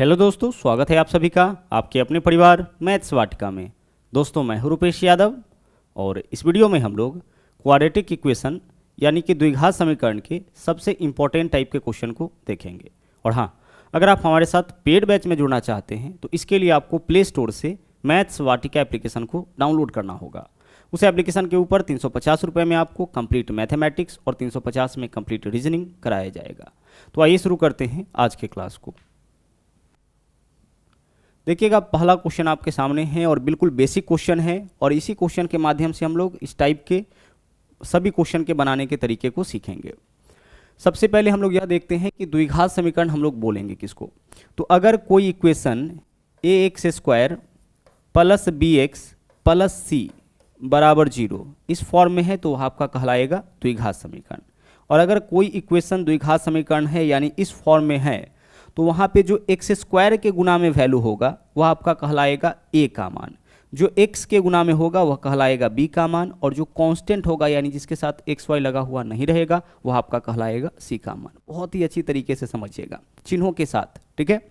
Hello दोस्तों, स्वागत है आप सभी का आपके अपने परिवार मैथ्स वाटिका में। दोस्तों मैं हूं रुपेश यादव और इस वीडियो में हम लोग क्वाड्रेटिक इक्वेशन यानी कि द्विघात समीकरण के सबसे इम्पोर्टेंट टाइप के क्वेश्चन को देखेंगे। और हाँ, अगर आप हमारे साथ पेड बैच में जुड़ना चाहते हैं तो इसके लिए आपको प्ले स्टोर से मैथ्स वाटिका एप्लीकेशन को डाउनलोड करना होगा। उस एप्लीकेशन के ऊपर 350 रुपये में आपको कंप्लीट मैथमेटिक्स और 350 में कंप्लीट रीजनिंग कराया जाएगा। तो आइए शुरू करते हैं आज के क्लास को। देखिएगा, पहला क्वेश्चन आपके सामने है और बिल्कुल बेसिक क्वेश्चन है और इसी क्वेश्चन के माध्यम से हम लोग इस टाइप के सभी क्वेश्चन के बनाने के तरीके को सीखेंगे। सबसे पहले हम लोग यह देखते हैं कि द्विघात समीकरण हम लोग बोलेंगे किसको। तो अगर कोई equation ax² plus bx plus c बराबर 0 इस फॉर्म में है तो वह आपका कहलाएगा द्विघात समीकरण। और अगर कोई इक्वेशन द्विघात समीकरण है यानी इस फॉर्म में है तो वहाँ पे जो x² के गुना में वैल्यू होगा वह आपका कहलाएगा a का मान, जो x के गुना में होगा वह कहलाएगा b का मान, और जो कांस्टेंट होगा यानी जिसके साथ xy लगा हुआ नहीं रहेगा वह आपका कहलाएगा c का मान। बहुत ही अच्छी तरीके से समझिएगा चिन्हों के साथ, ठीक है।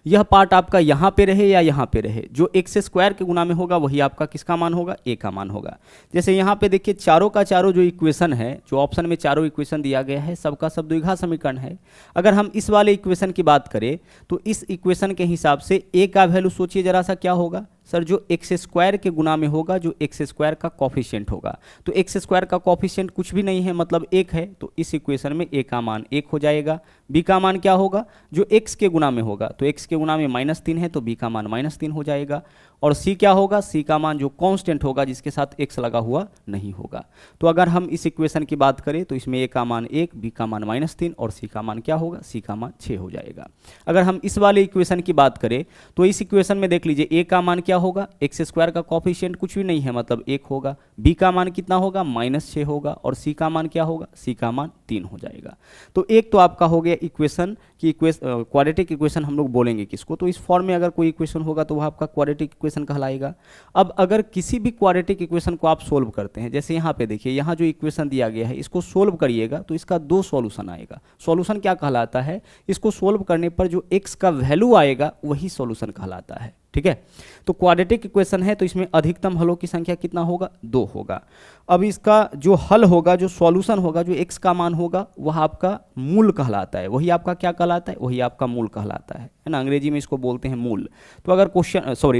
यह पार्ट आपका यहाँ पे रहे या यहाँ पे रहे, जो x² के गुना में होगा वही आपका किसका मान होगा, a का मान होगा। जैसे यहाँ पे देखिए चारों का चारों जो इक्वेशन है, जो ऑप्शन में चारों इक्वेशन दिया गया है सबका सब द्विघात समीकरण है। अगर हम इस वाले इक्वेशन की बात करें तो इस इक्वेशन के हिसाब से a का वैल्यू सोचिए जरा सा क्या होगा सर, जो x² के गुना में होगा, जो x² का कॉफिशिएंट होगा। तो x² का कॉफिशिएंट कुछ भी नहीं है मतलब 1 है, तो इस इक्वेशन में a का मान 1 हो जाएगा। b का मान क्या होगा, जो x के गुना में होगा, तो x के गुना में -3 है तो b का मान -3 हो जाएगा। और c क्या होगा, c का मान जो कांस्टेंट होगा जिसके साथ x लगा हुआ नहीं होगा। तो अगर हम इस इक्वेशन की बात करें तो इसमें a का मान 1, b का मान -3 और c का मान क्या होगा, c का मान 6 हो जाएगा। अगर हम इस वाले इक्वेशन की बात करें तो इस इक्वेशन में देख लीजिए a का मान क्या होगा, x² का कॉफिशिएंट कुछ भी नहीं है मतलब 1 होगा, b का मान कितना होगा -6 होगा, और c का मान क्या होगा, c का मान 3 हो जाएगा। तो एक तो आपका हो गया इक्वेशन की क्वाड्रेटिक इक्वेशन हम लोग बोलेंगे किसको, तो इस फॉर्म में अगर कोई इक्वेशन होगा तो वह आपका क्वाड्रेटिक इक्वेशन कहलाएगा। अब अगर किसी भी क्वाड्रेटिक इक्वेशन को आप सोल्व करते हैं, जैसे यहाँ पे देखिए यहाँ जो इक्वेशन दिया गया है इसको सोल्व करिएगा तो इसका 2 सॉल्यूशन आएगा। सॉल्यूशन क्या कहलाता है, इसको सोल्व करने पर जो x का वैल्यू आएगा वही सॉल्यूशन कहलाता है, ठीक है। तो क्वाड्रेटिक इक्वेशन है तो इसमें अधिकतम हलों की संख्या कितना होगा, 2 होगा। अब इसका जो हल होगा, जो सॉल्यूशन होगा, जो x का मान होगा वह आपका मूल कहलाता है। वही आपका क्या कहलाता है, वही आपका मूल कहलाता है ना, अंग्रेजी में इसको बोलते हैं मूल। तो अगर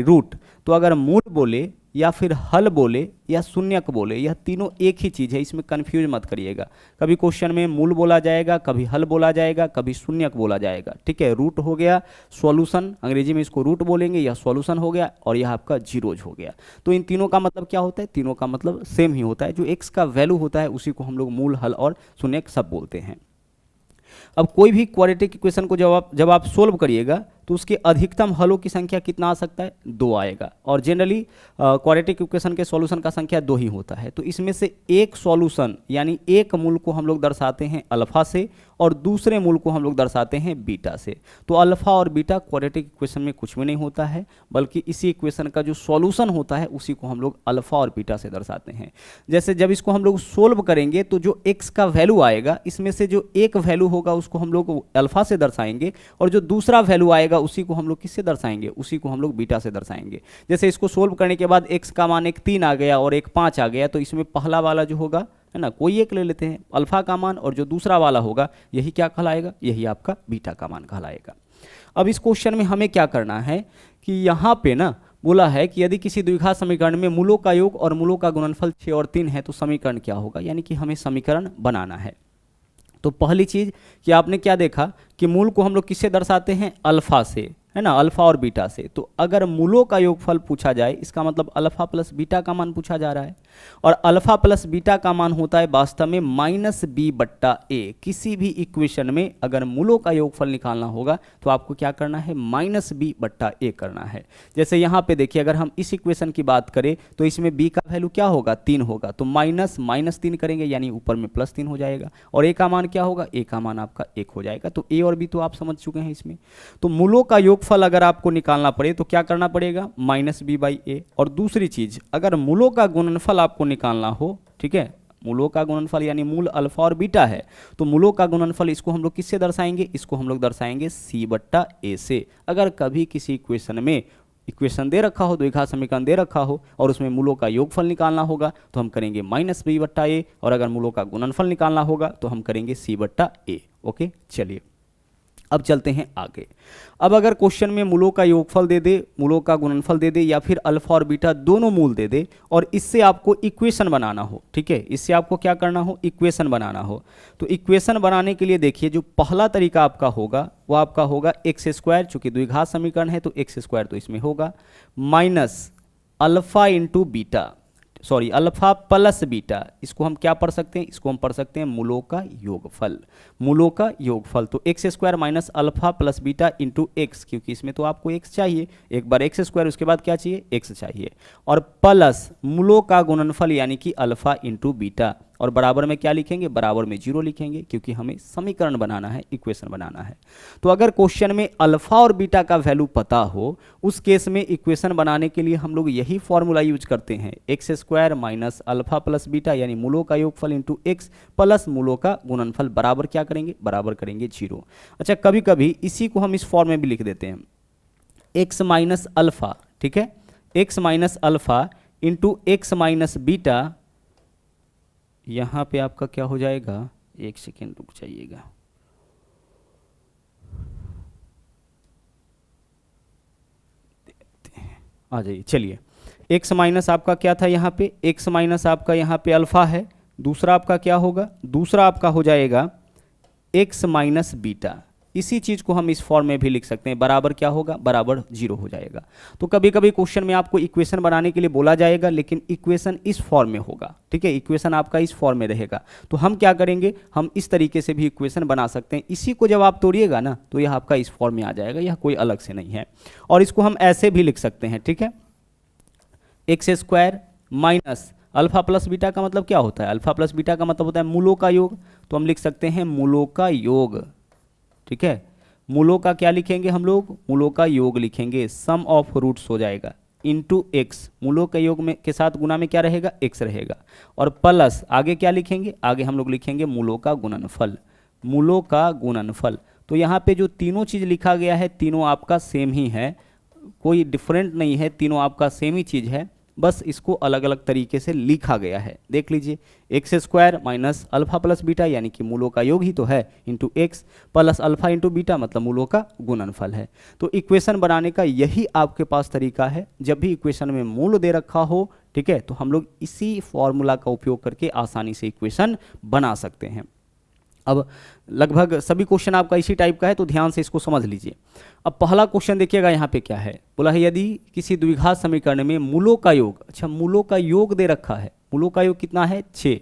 रूट, तो अगर मूल बोले या फिर हल बोले या शून्यक बोले, यह तीनों एक ही चीज़ है, इसमें कंफ्यूज मत करिएगा। कभी क्वेश्चन में मूल बोला जाएगा, कभी हल बोला जाएगा, कभी शून्यक बोला जाएगा, ठीक है। रूट हो गया सॉल्यूशन, अंग्रेजी में इसको रूट बोलेंगे, यह सॉल्यूशन हो गया, और यह आपका जीरोज हो गया। तो इन तीनों का मतलब क्या होता है, तीनों का मतलब सेम ही होता है। जो एक्स का वैल्यू होता है उसी को हम लोग मूल, हल और शून्यक सब बोलते हैं। अब कोई भी क्वाड्रेटिक इक्वेशन को जब आप सोल्व करिएगा तो उसके अधिकतम हलों की संख्या कितना आ सकता है, 2 आएगा। और जनरली क्वाड्रेटिक इक्वेशन के सॉल्यूशन का संख्या 2 ही होता है। तो इसमें से एक सॉल्यूशन यानी एक मूल को हम लोग दर्शाते हैं अल्फा से और दूसरे मूल को हम लोग दर्शाते हैं बीटा से। तो अल्फा और बीटा क्वाड्रेटिक इक्वेशन में कुछ भी नहीं होता है, बल्कि इसी इक्वेशन का जो सॉल्यूशन होता है उसी को हम लोग अल्फा और बीटा से दर्शाते हैं। जैसे जब इसको हम लोग सोल्व करेंगे तो जो एक्स का वैल्यू आएगा इसमें से जो एक वैल्यू होगा उसको हम लोग अल्फा से दर्शाएंगे, और जो दूसरा वैल्यू आएगा उसी को हम लोग किससे दर्शाएंगे, उसी को हम लोग बीटा से दर्शाएंगे। जैसे इसको सोल्व करने के बाद x का मान एक 3 आ गया और एक 5 आ गया, तो इसमें पहला वाला जो होगा है ना, कोई एक ले लेते हैं अल्फा का मान, और जो दूसरा वाला होगा यही क्या कहलाएगा, यही आपका बीटा का मान कहलाएगा। अब इस क्वेश्चन में हमें क्या करना है कि यहाँ पे ना बोला है कि यदि किसी द्विघात समीकरण में मूलों का योग और मूलों का गुणनफल 6 और 3 है तो समीकरण क्या होगा, यानी कि हमें समीकरण बनाना है। तो पहली चीज कि आपने क्या देखा कि मूल को हम लोग किससे दर्शाते हैं, अल्फा से, है ना, अल्फा और बीटा से। तो अगर मूलों का योगफल पूछा जाए इसका मतलब अल्फा प्लस बीटा का मान पूछा जा रहा है, और अल्फा प्लस बीटा का मान होता है वास्तव में -b/a। किसी भी इक्वेशन में अगर मूलों का योगफल निकालना होगा तो आपको क्या करना है, -b/a करना है। जैसे यहाँ पे देखिए अगर हम इस इक्वेशन की बात करें तो इसमें b का वैल्यू क्या होगा, 3 होगा, तो -3 करेंगे यानी ऊपर में +3 हो जाएगा, और a का मान क्या होगा, a का मान आपका 1 हो जाएगा। तो a और b तो आप समझ चुके हैं इसमें। तो मूलों का योगफल अगर आपको निकालना पड़े तो क्या करना पड़ेगा, -b/a। और दूसरी चीज अगर मूलों का गुणनफल आपको निकालना हो, ठीक है, मूलों का गुणनफल यानी मूल अल्फा और बीटा है, तो मूलों का गुणनफल इसको हम लोग किससे दर्शाएंगे, इसको हम लोग दर्शाएंगे C/A से। अगर कभी किसी इक्वेशन में इक्वेशन दे रखा हो, द्विघात समीकरण दे रखा हो और उसमें मूलों का योगफल निकालना होगा तो हम करेंगे -B/A, और अगर मूलों का गुणनफल निकालना होगा तो हम करेंगे C/A। ओके, चलिए अब चलते हैं आगे। अब अगर क्वेश्चन में मूलों का योगफल दे दे, मूलों का गुणनफल दे दे, या फिर अल्फा और बीटा दोनों मूल दे दे और इससे आपको इक्वेशन बनाना हो, ठीक है, इससे आपको क्या करना हो, इक्वेशन बनाना हो, तो इक्वेशन बनाने के लिए देखिए जो पहला तरीका आपका होगा वो आपका होगा x², चूंकि द्विघात समीकरण है तो x² तो इसमें होगा, minus alpha into beta, sorry alpha plus beta, इसको हम क्या पढ़ सकते हैं, इसको हम पढ़ सकते हैं मूलों का योगफल, मूलों का योगफल। तो x² minus alpha plus beta into x, क्योंकि इसमें तो आपको x चाहिए, एक बार x², उसके बाद क्या चाहिए, x चाहिए, और प्लस मूलों का गुणनफल यानी कि अल्फा इंटू बीटा, और बराबर में क्या लिखेंगे, बराबर में 0 लिखेंगे, क्योंकि हमें समीकरण बनाना है, इक्वेशन बनाना है। तो अगर क्वेश्चन में अल्फा और बीटा का वैल्यू पता हो, उस केस में इक्वेशन बनाने के लिए हम लोग यही फॉर्मूला यूज करते हैं, x² minus alpha plus beta यानी मूलों का योगफल इंटू x प्लस मूलों का गुणनफल, बराबर क्या करेंगे, बराबर करेंगे 0। अच्छा, कभी कभी इसी को हम इस फॉर्म में भी लिख देते हैं, x माइनस अल्फा, ठीक है, x minus alpha into x minus beta, यहां पे आपका क्या हो जाएगा, एक सेकेंड रुक जाइएगा, आ जाइए, चलिए x माइनस आपका क्या था यहाँ पे, x माइनस आपका यहाँ पे अल्फा है, दूसरा आपका क्या होगा, दूसरा आपका हो जाएगा x माइनस बीटा। इसी चीज को हम इस फॉर्म में भी लिख सकते हैं, बराबर क्या होगा, बराबर 0 हो जाएगा। तो कभी कभी क्वेश्चन में आपको इक्वेशन बनाने के लिए बोला जाएगा, लेकिन इक्वेशन इस फॉर्म में होगा, ठीक है, इक्वेशन आपका इस फॉर्म में रहेगा। तो हम क्या करेंगे, हम इस तरीके से भी इक्वेशन बना सकते हैं, इसी को जब आप तोड़िएगा ना तो यह आपका इस फॉर्म में आ जाएगा, यह कोई अलग से नहीं है। और इसको हम ऐसे भी लिख सकते हैं, ठीक है, x² minus alpha plus beta का मतलब क्या होता है, अल्फा प्लस बीटा का मतलब होता है मूलों का योग, तो हम लिख सकते हैं मूलों का योग, ठीक है, मूलों का क्या लिखेंगे हम लोग, मूलों का योग लिखेंगे, सम ऑफ रूट्स हो जाएगा, इंटू x, मूलों के योग में के साथ गुना में क्या रहेगा, x रहेगा, और प्लस आगे क्या लिखेंगे, आगे हम लोग लिखेंगे मूलों का गुणनफल, मूलों का गुणनफल। तो यहाँ पे जो तीनों चीज लिखा गया है, तीनों आपका सेम ही है, कोई डिफरेंट नहीं है, तीनों आपका सेम ही चीज है, बस इसको अलग अलग तरीके से लिखा गया है। देख लीजिए, x² minus alpha plus beta यानी कि मूलों का योग ही तो है, into x plus alpha into beta मतलब मूलों का गुणनफल है। तो इक्वेशन बनाने का यही आपके पास तरीका है, जब भी इक्वेशन में मूल दे रखा हो, ठीक है, तो हम लोग इसी फॉर्मूला का उपयोग करके आसानी से इक्वेशन बना सकते हैं। अब लगभग सभी क्वेश्चन आपका इसी टाइप का है, तो ध्यान से इसको समझ लीजिए। अब पहला क्वेश्चन देखिएगा, यहाँ पे क्या है, बोला है यदि किसी द्विघात समीकरण में मूलों का योग, अच्छा मूलों का योग दे रखा है, मूलों का योग कितना है 6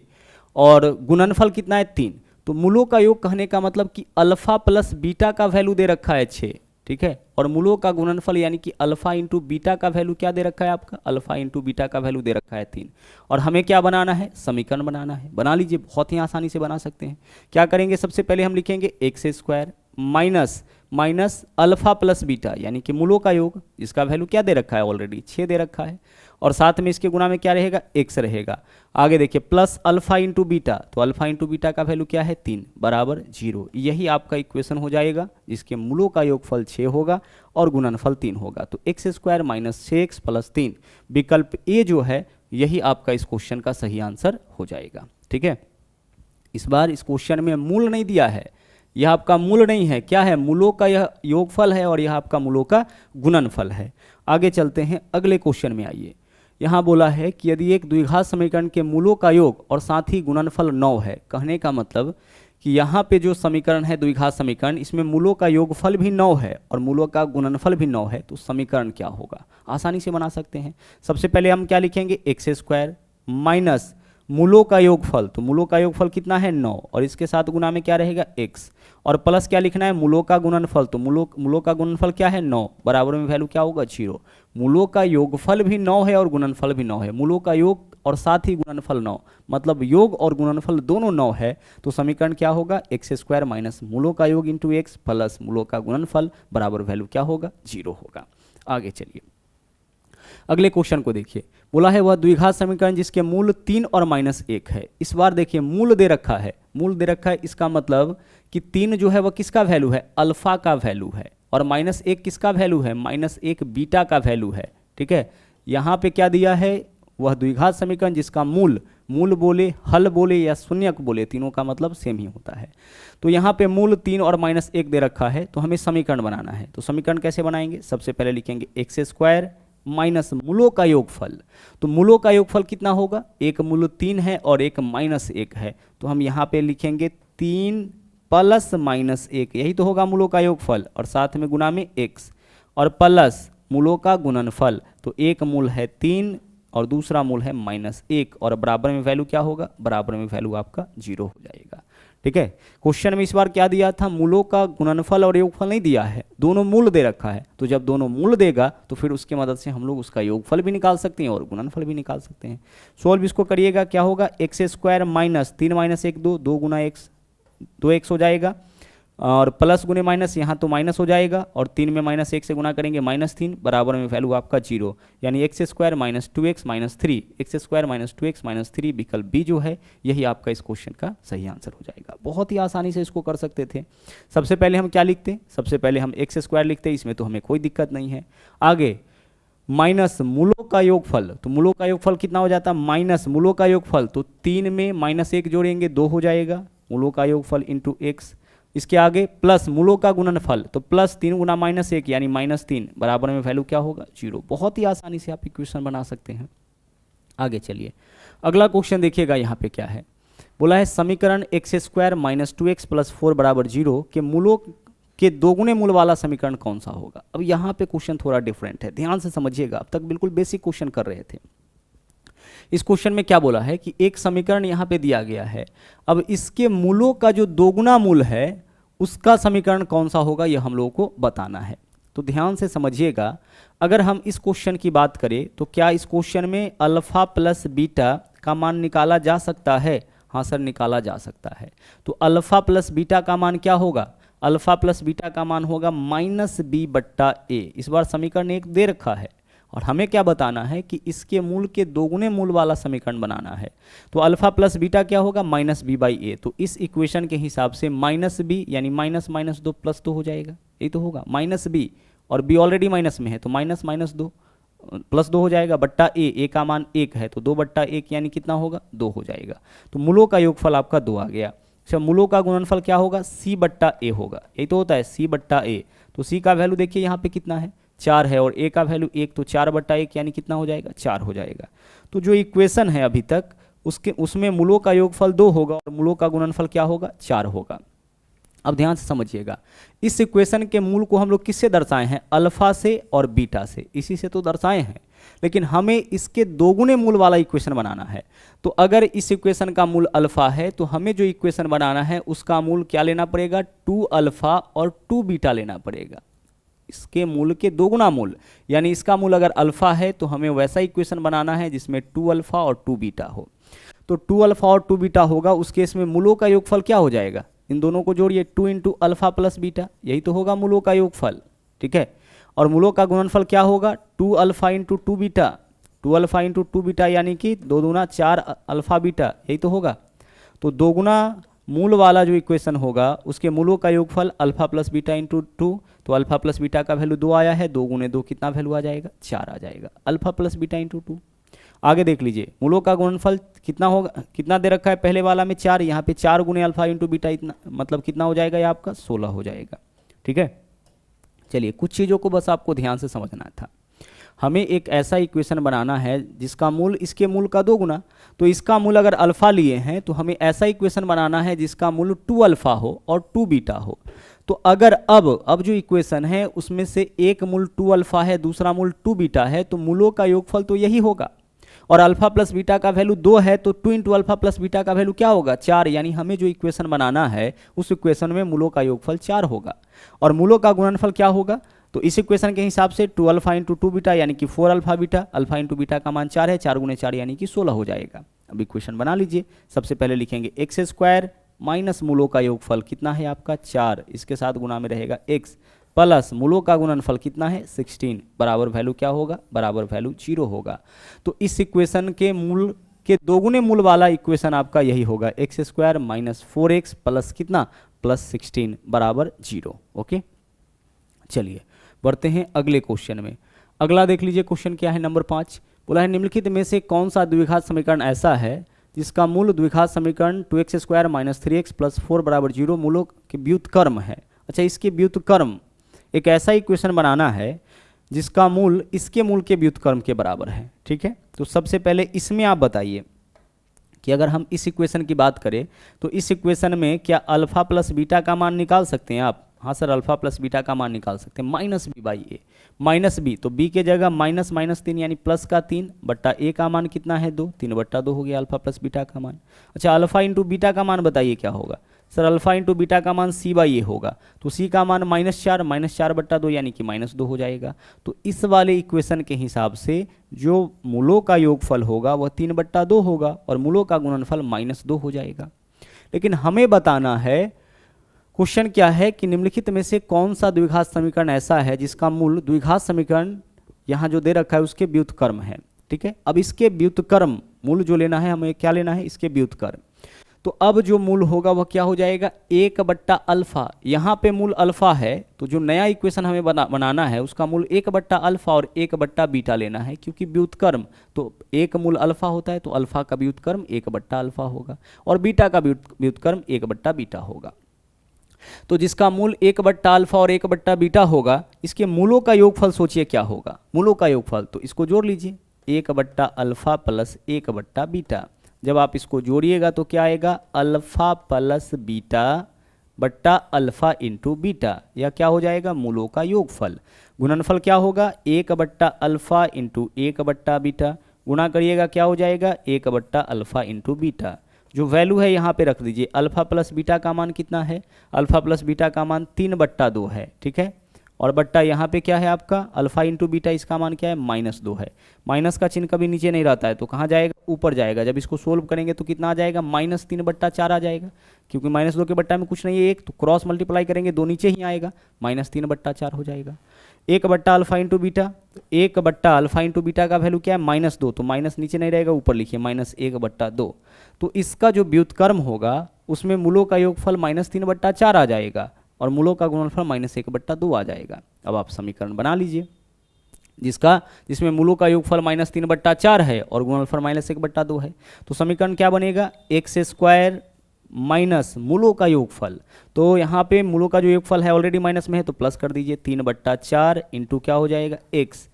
और गुणनफल कितना है 3, तो मूलों का योग कहने का मतलब कि अल्फा प्लस बीटा का वैल्यू दे रखा है 6, ठीक है, और मूलों का गुणनफल यानी कि अल्फा इंटू बीटा का वैल्यू क्या दे रखा है आपका, अल्फा इंटू बीटा का वैल्यू दे रखा है 3, और हमें क्या बनाना है, समीकरण बनाना है। बना लीजिए, बहुत ही आसानी से बना सकते हैं। क्या करेंगे, सबसे पहले हम लिखेंगे x² minus alpha plus beta यानी कि मूलों का योग, जिसका वैल्यू क्या दे रखा है, ऑलरेडी 6 दे रखा है, और साथ में इसके गुणा में क्या रहेगा, x रहेगा। आगे देखिए प्लस अल्फा इंटू बीटा, तो अल्फा इंटू बीटा का वैल्यू क्या है 3 बराबर 0। यही आपका इक्वेशन हो जाएगा, जिसके मूलों का योगफल 6 होगा और गुणनफल 3 होगा। तो x² माइनस 6x प्लस 3 विकल्प ए जो है यही आपका इस क्वेश्चन का सही आंसर हो जाएगा, ठीक है। इस बार इस क्वेश्चन में मूल नहीं दिया है, यह आपका मूल नहीं है, क्या है, मूलों का यह योगफल है और यह आपका मूलों का गुणनफल है। आगे चलते हैं, अगले क्वेश्चन में आइए। यहाँ बोला है कि यदि एक द्विघात समीकरण के मूलों का योग और साथ ही गुणनफल 9 है, कहने का मतलब कि यहाँ पे जो समीकरण है द्विघात समीकरण, इसमें मूलों का योगफल भी 9 है और मूलों का गुणनफल भी 9 है, तो समीकरण क्या होगा, आसानी से बना सकते हैं। सबसे पहले हम क्या लिखेंगे, x² माइनस मूलों का योगफल, तो मूलों का योगफल कितना है 9 और इसके साथ गुना में क्या रहेगा x, और प्लस क्या लिखना है, मूलों का गुणनफल, तो मूलों का गुणनफल क्या है 9 बराबर में वैल्यू क्या होगा 0। मूलों का योगफल भी 9 है और गुणनफल भी 9 है, मूलों का योग और साथ ही गुणनफल 9 मतलब योग और गुणनफल दोनों 9 है, तो समीकरण क्या होगा, x² माइनस मूलों का योग इंटू x प्लस मूलों का गुणनफल बराबर वैल्यू क्या होगा 0 होगा। आगे चलिए, अगले क्वेश्चन को देखिए, बोला है वह द्विघात समीकरण जिसके मूल 3 और -1 है। इस बार देखिए मूल दे रखा है, मूल दे रखा है, इसका मतलब कि 3 जो है वह किसका वैल्यू है, अल्फा का वैल्यू है, और -1 किसका वैल्यू है, -1 बीटा का वैल्यू है। ठीक है, यहाँ पे क्या दिया है, वह द्विघात समीकरण जिसका मूल, मूल बोले, हल बोले या शून्यक बोले, तीनों का मतलब सेम ही होता है। तो यहाँ पे मूल 3 और -1 दे रखा है, तो हमें समीकरण बनाना है। तो समीकरण कैसे बनाएंगे, सबसे पहले लिखेंगे x² माइनस मूलों का योगफल। तो मूलों का योगफल कितना होगा, एक मूल 3 है और एक -1 है, तो हम यहाँ पे लिखेंगे 3 प्लस -1, यही तो होगा मूलों का योगफल, और साथ में गुना में x और प्लस मूलों का गुणनफल। तो एक मूल है 3 और दूसरा मूल है -1, और बराबर में वैल्यू क्या होगा, बराबर में वैल्यू आपका 0 हो जाएगा। ठीक है, क्वेश्चन में इस बार क्या दिया था, मूलों का गुणनफल और योगफल नहीं दिया है, दोनों मूल दे रखा है। तो जब दोनों मूल देगा तो फिर उसकी मदद से हम लोग उसका योगफल भी निकाल सकते हैं और गुणनफल भी निकाल सकते हैं। सोल्व इसको करिएगा, क्या होगा, x² माइनस 3 - 1 2, 2 गुना x 2x हो जाएगा, और प्लस गुने माइनस, यहाँ तो माइनस हो जाएगा, और 3 में -1 से गुना करेंगे -3, बराबर में वैल्यू आपका 0, यानी x² - 2x - 3, x² - 2x - 3 विकल्प बी जो है यही आपका इस क्वेश्चन का सही आंसर हो जाएगा। बहुत ही आसानी से इसको कर सकते थे। सबसे पहले हम क्या लिखते, सबसे पहले हम x² लिखते, इसमें तो हमें कोई दिक्कत नहीं है। आगे माइनस मूलों का योगफल, तो मूलों का योगफल कितना हो जाता है, माइनस मूलों का योगफल, तो 3 में -1 जोड़ेंगे 2 हो जाएगा, मूलों का योगफल इंटू x। इसके आगे प्लस मूलों का गुणनफल, तो प्लस 3 गुना -1 यानी -3, बराबर में वैल्यू क्या होगा, 0। बहुत ही आसानी से आप इक्वेशन बना सकते हैं। आगे चलिए, अगला क्वेश्चन देखिएगा, यहाँ पे क्या है, बोला है समीकरण x² - 2x + 4 = 0 के मूलों के दोगुने मूल वाला समीकरण कौन सा होगा। अब यहाँ पे क्वेश्चन थोड़ा डिफरेंट है, ध्यान से समझिएगा, अब तक बिल्कुल बेसिक क्वेश्चन कर रहे थे। इस क्वेश्चन में क्या बोला है कि एक समीकरण यहाँ पे दिया गया है, अब इसके मूलों का जो दोगुना मूल है उसका समीकरण कौन सा होगा, यह हम लोगों को बताना है। तो ध्यान से समझिएगा, अगर हम इस क्वेश्चन की बात करें तो क्या इस क्वेश्चन में अल्फा प्लस बीटा का मान निकाला जा सकता है, हाँ सर निकाला जा सकता है। तो अल्फा प्लस बीटा का मान क्या होगा, अल्फा प्लस बीटा का मान होगा -b/a। इस बार समीकरण एक दे रखा है और हमें क्या बताना है कि इसके मूल के दोगुने मूल वाला समीकरण बनाना है। तो अल्फा प्लस बीटा क्या होगा, -b/a। तो इस इक्वेशन के हिसाब से -b यानी -2 +2 हो जाएगा, यही तो होगा -b, और b ऑलरेडी माइनस में है तो -2 +2 हो जाएगा, बट्टा a का मान 1 है तो 2/1 यानी कितना होगा, 2 हो जाएगा। तो मूलों का योगफल आपका 2 आ गया। अच्छा, मूलों का गुणनफल क्या होगा, c/a होगा, यही तो होता है c/a। तो c का वैल्यू देखिए यहाँ पे कितना है, 4 है, और a का वैल्यू 1, तो 4/1 यानी कितना हो जाएगा, 4 हो जाएगा। तो जो इक्वेशन है अभी तक उसमें मूलों का योगफल 2 होगा और मूलों का गुणनफल क्या होगा, 4 होगा। अब ध्यान से समझिएगा, इस इक्वेशन के मूल को हम लोग किससे दर्शाए हैं, अल्फा से और बीटा से, इसी से तो दर्शाए हैं, लेकिन हमें इसके दोगुने मूल वाला इक्वेशन बनाना है। तो अगर इस इक्वेशन का मूल अल्फा है तो हमें जो इक्वेशन बनाना है उसका मूल क्या लेना पड़ेगा, 2 अल्फा और 2 बीटा लेना पड़ेगा। इसके मूल के दोगुना मूल, यानी इसका मूल अगर अल्फा है तो हमें वैसा इक्वेशन बनाना है जिसमें 2 अल्फा और 2 बीटा हो। तो 2 अल्फा और 2 बीटा होगा, उस केस में मूलों का योगफल क्या हो जाएगा, इन दोनों को जोड़िए, 2 × अल्फा प्लस बीटा, यही तो होगा मूलों का योगफल। ठीक है, और मूलों का गुणनफल क्या होगा, 2 अल्फा × 2 बीटा, 2 अल्फा × 2 बीटा यानी कि 2 दूना 4 अल्फा बीटा, यही तो होगा। तो दोगुना मूल वाला जो इक्वेशन होगा उसके मूलों का योगफल अल्फा प्लस बीटा × 2, तो अल्फा प्लस बीटा का वैल्यू 2 आया है, 2 × 2 कितना वैल्यू आ जाएगा, 4 आ जाएगा, अल्फा प्लस बीटा × 2। आगे देख लीजिए, मूलों का गुणनफल कितना होगा, कितना दे रखा है पहले वाला में 4, यहाँ पे 4 × अल्फा × बीटा, इतना मतलब कितना हो जाएगा, ये आपका 16 हो जाएगा। ठीक है, चलिए कुछ चीज़ों को बस आपको ध्यान से समझना था। हमें एक ऐसा इक्वेशन बनाना है जिसका मूल इसके मूल का 2 गुना, तो इसका मूल अगर अल्फा लिए हैं तो हमें ऐसा इक्वेशन बनाना है जिसका मूल 2 अल्फा हो और 2 बीटा हो। तो अगर अब जो इक्वेशन है उसमें से एक मूल 2 अल्फा है, दूसरा मूल 2 बीटा है, तो मूलों का योगफल तो यही होगा, और अल्फा प्लस बीटा का वैल्यू 2 है तो 2 × अल्फा प्लस बीटा का वैल्यू क्या होगा, 4, यानी हमें जो इक्वेशन बनाना है उस इक्वेशन में मूलों का योगफल 4 होगा, और मूलों का गुणनफल क्या होगा, तो इस इक्वेशन के हिसाब से 2 अल्फा × 2 बीटा यानी कि 4 अल्फा बीटा, अल्फा × बीटा का मान 4 है, 4 × 4 यानी कि 16 हो जाएगा। अब इक्वेशन बना लीजिए, सबसे पहले लिखेंगे x² माइनस मूलों का योगफल कितना है आपका 4, इसके साथ गुना में रहेगा x प्लस मूलों का गुणनफल कितना है 16 बराबर वैल्यू क्या होगा, बराबर वैल्यू 0 होगा। तो इस इक्वेशन के मूल के दोगुने मूल वाला इक्वेशन आपका यही होगा, x square minus 4x plus कितना, प्लस 16 बराबर 0। ओके, चलिए बढ़ते हैं अगले क्वेश्चन में। अगला देख लीजिए क्वेश्चन क्या है, नंबर 5। बोला है निम्नलिखित में से कौन सा द्विघात समीकरण ऐसा है जिसका मूल द्विघात समीकरण 2x square minus 3x plus 4 बराबर 0 मूलों के व्युत्क्रम है। अच्छा, इसके व्युत्क्रम, एक ऐसा इक्वेशन बनाना है जिसका मूल इसके मूल के व्युत्क्रम के बराबर है। ठीक है, तो सबसे पहले इसमें आप बताइए कि अगर हम इस इक्वेशन की बात करें तो इस इक्वेशन में क्या अल्फा प्लस बीटा का मान निकाल सकते हैं आप? हाँ सर, अल्फा प्लस बीटा का मान निकाल सकते हैं, minus b by a, minus b, तो बी के जगह माइनस माइनस 3 यानी प्लस का 3 बट्टा ए का मान कितना है 2, 3 बट्टा 2 हो गया अल्फा प्लस बीटा का मान। अच्छा, अल्फा इंटू बीटा का मान बताइए क्या होगा? सर अल्फा इंटू बीटा का मान सी बाई ए होगा, तो सी का मान -4 बट्टा 2 यानी कि -2 हो जाएगा। तो इस वाले इक्वेशन के हिसाब से जो मूलों का योगफल होगा वह 3 बट्टा 2 होगा और मूलों का गुणनफल -2 हो जाएगा। लेकिन हमें बताना है, क्वेश्चन क्या है कि निम्नलिखित में से कौन सा द्विघात समीकरण ऐसा है जिसका मूल द्विघात समीकरण यहाँ जो दे रखा है उसके व्युत्क्रम है। ठीक है, अब इसके व्युत्क्रम मूल जो लेना है, हमें क्या लेना है, इसके व्युत्क्रम। तो अब जो मूल होगा वह क्या हो जाएगा, 1 बट्टा अल्फा, यहाँ पे मूल अल्फा है तो जो नया इक्वेशन हमें बनाना है उसका मूल 1 बट्टा अल्फा और 1 बट्टा बीटा लेना है, क्योंकि व्युत्क्रम तो एक मूल अल्फा होता है तो अल्फा का व्युत्क्रम 1 बट्टा अल्फा होगा और बीटा का व्युत्क्रम 1 बट्टा बीटा होगा। तो जिसका मूल 1 बट्टा अल्फा और 1 बट्टा बीटा होगा, इसके मूलों का योगफल सोचिए क्या होगा, मूलों का योगफल, तो इसको जोड़ लीजिए 1 बट्टा अल्फा प्लस 1 बट्टा बीटा। जब आप इसको जोड़िएगा तो क्या आएगा, अल्फा प्लस बीटा बट्टा अल्फा इंटू बीटा, या क्या हो जाएगा, मूलों का योगफल। गुणनफल क्या होगा, 1 बट्टा अल्फा इंटू 1 बट्टा बीटा, गुणा करिएगा क्या हो जाएगा, 1 बट्टा अल्फा इंटू बीटा। जो वैल्यू है यहाँ पे रख दीजिए, अल्फा प्लस बीटा का मान कितना है, अल्फा प्लस बीटा का मान 3 बट्टा 2 है। ठीक है, और बट्टा यहाँ पे क्या है आपका, अल्फा इंटू बीटा, इसका मान क्या है, -2 है। माइनस का चिन्ह कभी नीचे नहीं रहता है तो कहाँ जाएगा, ऊपर जाएगा। जब इसको सोल्व करेंगे तो कितना आ जाएगा, -3 बट्टा 4 आ जाएगा, क्योंकि -2 के बट्टा में कुछ नहीं है 1, तो क्रॉस मल्टीप्लाई करेंगे 2 नीचे ही आएगा, -3 बट्टा 4 हो जाएगा। 1 बट्टा अल्फा इंटू बीटा, 1 बट्टा अल्फा इंटू बीटा का वैल्यू क्या है, -2, तो माइनस नीचे नहीं रहेगा, ऊपर लिखिए -1 बट्टा 2। तो इसका जो व्युत्क्रम होगा उसमें मूलों का योगफल -3 बट्टा 4 आ जाएगा और मूलों का गुणनफल -1 बट्टा 2 आ जाएगा। अब आप समीकरण बना लीजिए जिसमें मूलों का योगफल -3 बट्टा 4 है और गुणनफल -1 बट्टा 2 है। तो समीकरण क्या बनेगा, एक्स स्क्वायर माइनस मूलों का योगफल, तो यहाँ पे मूलों का जो योगफल है ऑलरेडी माइनस में है तो प्लस कर दीजिए, 3 बट्टा 4 इंटू क्या हो जाएगा, एक्स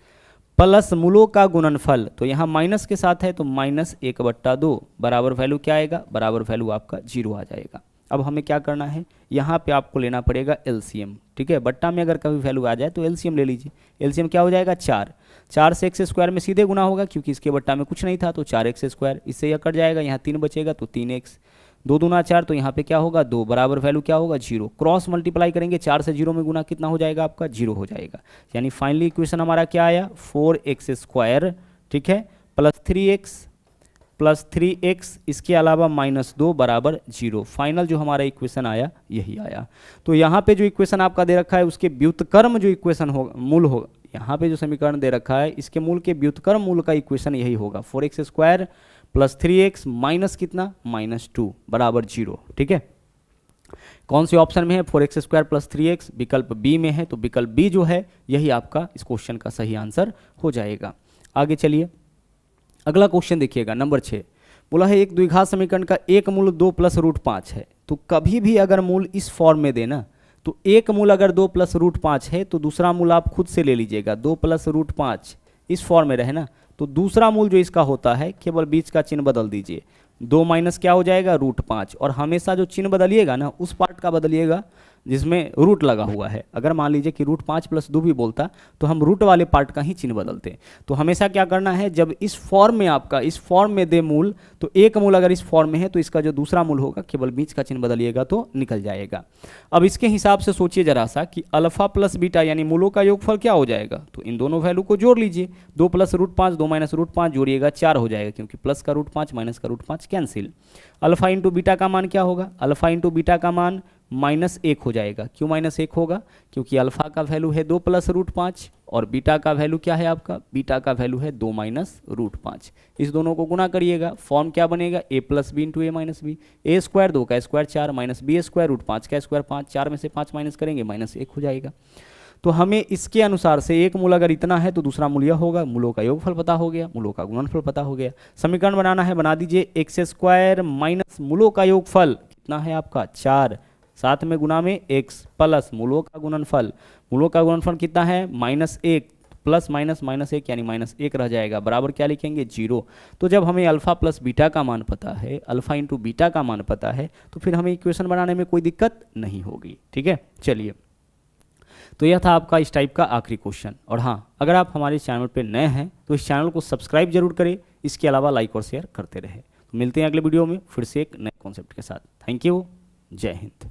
प्लस मूलों का गुणनफल, तो यहाँ माइनस के साथ है तो -1 बट्टा 2 बराबर वैल्यू क्या आएगा, बराबर वैल्यू आपका 0 आ जाएगा। अब हमें क्या करना है, यहाँ पे आपको लेना पड़ेगा एलसीएम। ठीक है, बट्टा में अगर कभी वैल्यू आ जाए तो एलसीएम ले लीजिए। एलसीएम क्या हो जाएगा, 4 से एक्स स्क्वायर में सीधे गुना होगा क्योंकि इसके बट्टा में कुछ नहीं था, तो 4x स्क्वायर, इससे यह कट जाएगा, यहाँ 3 बचेगा तो 3x, 2 दूना 4, तो यहाँ पे क्या होगा 2 बराबर वैल्यू क्या होगा 0। क्रॉस मल्टीप्लाई करेंगे 4 से 0 में गुना कितना हो जाएगा आपका, 0 हो जाएगा। यानी फाइनली इक्वेशन हमारा क्या आया, 4x स्क्वायर, ठीक है, प्लस 3x इसके अलावा -2 बराबर 0। फाइनल जो हमारा इक्वेशन आया यही आया। तो यहाँ पे जो इक्वेशन आपका दे रखा है उसके व्युत्क्रम जो इक्वेशन होगा, मूल होगा, यहाँ पे जो समीकरण दे रखा है इसके मूल के व्युत्क्रम मूल का इक्वेशन यही होगा, 4x square plus 3x minus कितना, -2 बराबर 0। ठीक है, कौन से ऑप्शन में है, 4x स्क्वायर प्लस 3x, विकल्प बी में है, तो विकल्प बी जो है यही आपका इस क्वेश्चन का सही आंसर हो जाएगा। आगे चलिए अगला क्वेश्चन देखिएगा, नंबर 6। बोला है एक द्विघात समीकरण का एक मूल 2 + √5 है। तो कभी भी अगर मूल इस फॉर्म में देना, तो एक मूल अगर 2 + √5 है तो दूसरा मूल आप खुद से ले लीजिएगा, 2 + √5 इस फॉर्म में रहे ना, तो दूसरा मूल जो इसका होता है केवल बीच का चिन्ह बदल दीजिए, 2 माइनस क्या हो जाएगा √5, और हमेशा जो चिन्ह बदलिएगा ना उस पार्ट का बदलिएगा जिसमें रूट लगा हुआ है। अगर मान लीजिए कि √5 + 2 भी बोलता तो हम रूट वाले पार्ट का ही चिन्ह बदलते। तो हमेशा क्या करना है, जब इस फॉर्म में आपका इस फॉर्म में दे मूल, तो एक मूल अगर इस फॉर्म में है तो इसका जो दूसरा मूल होगा केवल बीच का चिन्ह बदलिएगा तो निकल जाएगा। अब इसके हिसाब से सोचिए जरा सा कि अल्फा प्लस बीटा यानी मूलों का योगफल क्या हो जाएगा, तो इन दोनों वैल्यू को जोड़ लीजिए, 2 + √5 2 - √5 जोड़िएगा 4 हो जाएगा, क्योंकि प्लस का √5 माइनस का √5 कैंसिल। अल्फा इंटू बीटा का मान क्या होगा, अल्फा इंटू बीटा का मान -1 हो जाएगा। क्यों -1 होगा? क्योंकि अल्फा का वैल्यू है 2 + √5 और बीटा का वैल्यू क्या है आपका? बीटा का वैल्यू है 2 - √5। इस दोनों को गुना करिएगा, फॉर्म क्या बनेगा? a + b × a - b। a square 2 का स्क्वायर 4 -b स्क्वायर √5 का स्क्वायर 5, 4 में से 5 माइनस करेंगे -1 हो जाएगा। तो हमें इसके अनुसार से एक मूल अगर इतना है तो दूसरा मूल यह होगा। मूलों का योगफल पता हो गया, मूलों का गुणनफल पता हो गया। समीकरण बनाना है, बना दीजिए। x² माइनस मूलों का योगफल कितना है आपका? 4, साथ में गुना में x प्लस मूलों का गुणनफल। मूलों का गुणनफल कितना है? -1 प्लस -1 यानी -1 रह जाएगा, बराबर क्या लिखेंगे? 0। तो जब हमें अल्फा प्लस बीटा का मान पता है, अल्फा इंटू बीटा का मान पता है, तो फिर हमें इक्वेशन बनाने में कोई दिक्कत नहीं होगी। ठीक है, चलिए। तो यह था आपका इस टाइप का आखिरी क्वेश्चन। और हाँ, अगर आप हमारे चैनल पर नए हैं तो इस चैनल को सब्सक्राइब जरूर करें, इसके अलावा लाइक और शेयर करते रहें। तो मिलते हैं अगले वीडियो में फिर से एक नए कॉन्सेप्ट के साथ। थैंक यू, जय हिंद।